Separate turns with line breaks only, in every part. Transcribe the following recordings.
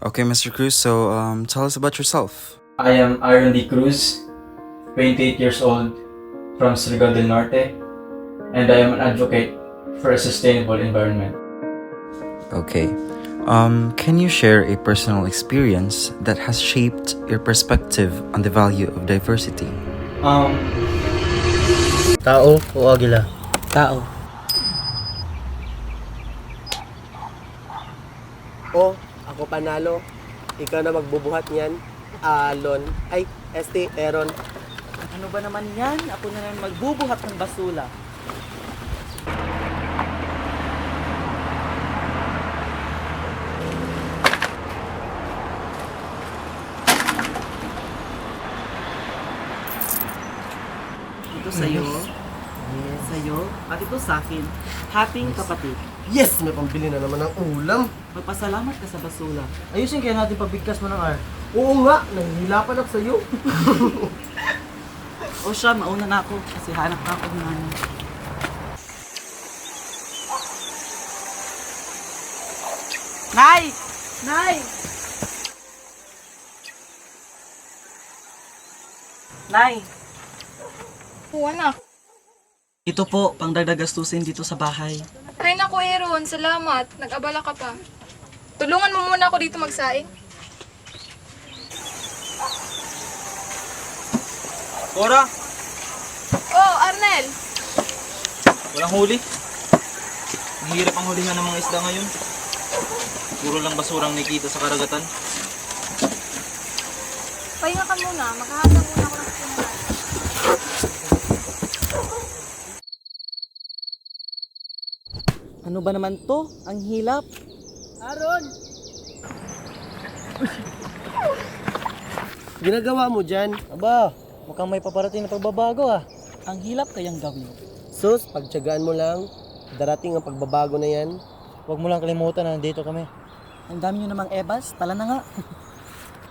Okay, Mr. Cruz, so tell us about yourself.
I am Aaron D. Cruz, 28 years old, from Surigao del Norte, and I am an advocate for a sustainable environment.
Okay. Can you share a personal experience that has shaped your perspective on the value of diversity?
Um,
Tao o agila? Tao.
O, ako panalo. Ikaw na magbubuhat niyan. Alon. Ay, Aaron.
Ano ba naman yan? Ako na lang magbubuhat ng basula. Ito sa'yo. Yes, sa'yo. At ito sa'kin. Happy kapatid.
Yes! May pambili na naman ng ulam.
Magpasalamat ka sa basula.
Ayusin kaya natin pabigkas mo ng R.
Oo nga, nanghihilapan ako sa'yo.
O siya, mauna na ako kasi hanap na ako ng ano. Nay! Nay! Nay!
Oo, anak.
Ito po, pangdagdag gastusin dito sa bahay.
Ay naku, Aaron. Salamat. Nag-abala ka pa. Tulungan mo muna ako dito magsaing.
Cora,
Oh, Arnel.
walang huli. Ang hirap ang hulingan ng mga isda ngayon. Puro lang basurang nakita sa karagatan.
Pahinga ka muna. Maghahanap muna ako ng pununan.
Ano ba naman to? Ang hilap.
Aaron! Ginagawa mo dyan?
Aba, mukhang may paparating na pagbabago ah.
Ang hilap kayang gawin.
Sus, pagtyagaan mo lang. Darating ang pagbabago na yan.
Huwag mo lang kalimutan na nandito kami.
Ang dami nyo namang ebas, tala na nga.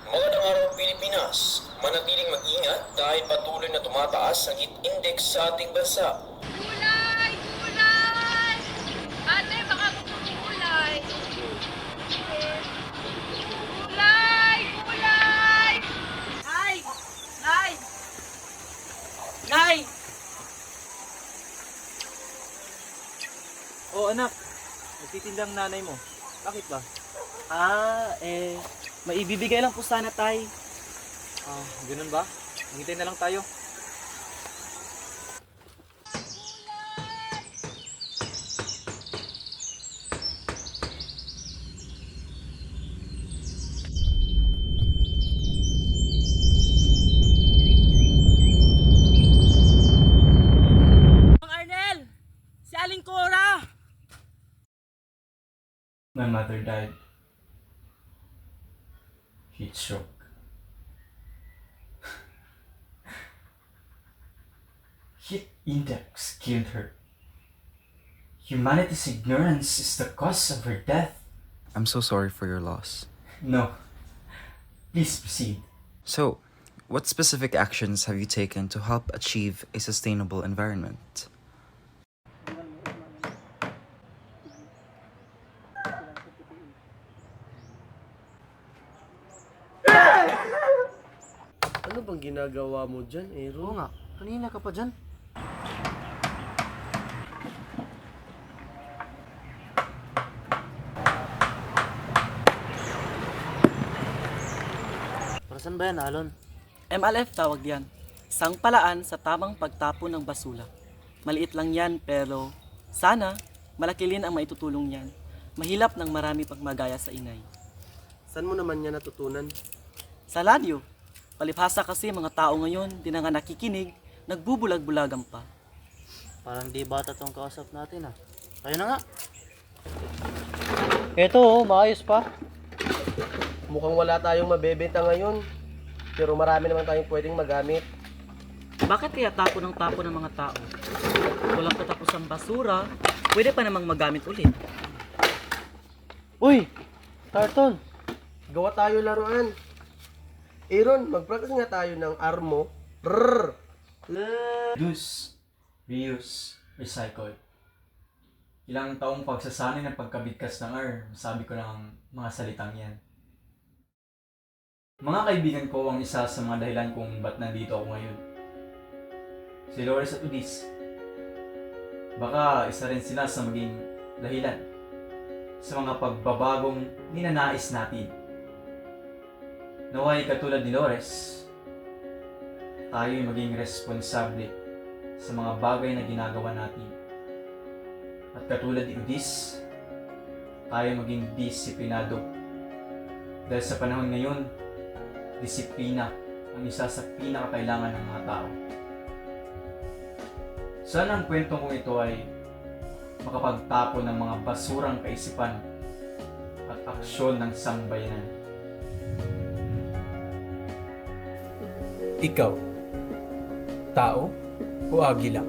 Magandang araw Pilipinas. Manatiling mag-ingat dahil patuloy na tumataas ang heat index sa ating bansa.
Gulay! Gulay! Ate, baka gusto mo gulay. Gulay! Gulay!
Nay! Nay! Nay!
Oh anak, nagtitindang nanay mo. Bakit ba?
May ibibigay lang po sana tay.
Ganun ba? Hintay na lang tayo.
Mang Arnel! Si Aling Cora!
my mother died. Heat stroke. Heat index killed her. Humanity's ignorance is the cause of her death.
I'm so sorry for your loss.
No. Please proceed.
So, what specific actions have you taken to help achieve a sustainable environment?
Ano bang ginagawa mo dyan, Aaron?
Oo nga, kanina ka pa dyan. Para saan ba yan, Alon?
MLF tawag yan. Sangpalaan sa tamang pagtapon ng basura. Maliit lang yan pero sana malaki rin ang maitutulong yan. Mahilap ng marami pang magaya sa inay.
Saan mo naman yan natutunan?
Sa radyo, palibhasa kasi mga tao ngayon di na nga nakikinig, nagbubulag-bulagan pa.
Parang di bata tong kausap natin ah. Kayo na nga. Eto oh, maayos pa.
Mukhang wala tayong mabebenta ngayon. Pero marami naman tayong pwedeng magamit.
Bakit kaya tapo ng mga tao? Walang katapusang basura, pwede pa namang magamit ulit.
Uy, Tarton.
Gawa tayo laruan. Aaron, mag-practice nga tayo ng armo. Rrrr.
Reduce, reuse, recycle. Ilang taong pagsasanay ng pagkabigkas ng R, sabi ko ng mga salitang yan. Mga kaibigan ko ang isa sa mga dahilan kung ba't nandito ako ngayon. Si Loris at Udis. Baka isa rin sila sa maging dahilan sa mga pagbabagong ninanais natin. Naway katulad ni Loris, tayo'y maging responsable sa mga bagay na ginagawa natin. At katulad ni Udis, tayo maging disiplinado. Dahil sa panahon ngayon, disiplina ang isa sa pinakakailangan ng mga tao. Sana ang kwento kong ito ay makapagtapo ng mga basurang kaisipan at aksyon ng sambayanan.
Ikaw, tao o agila?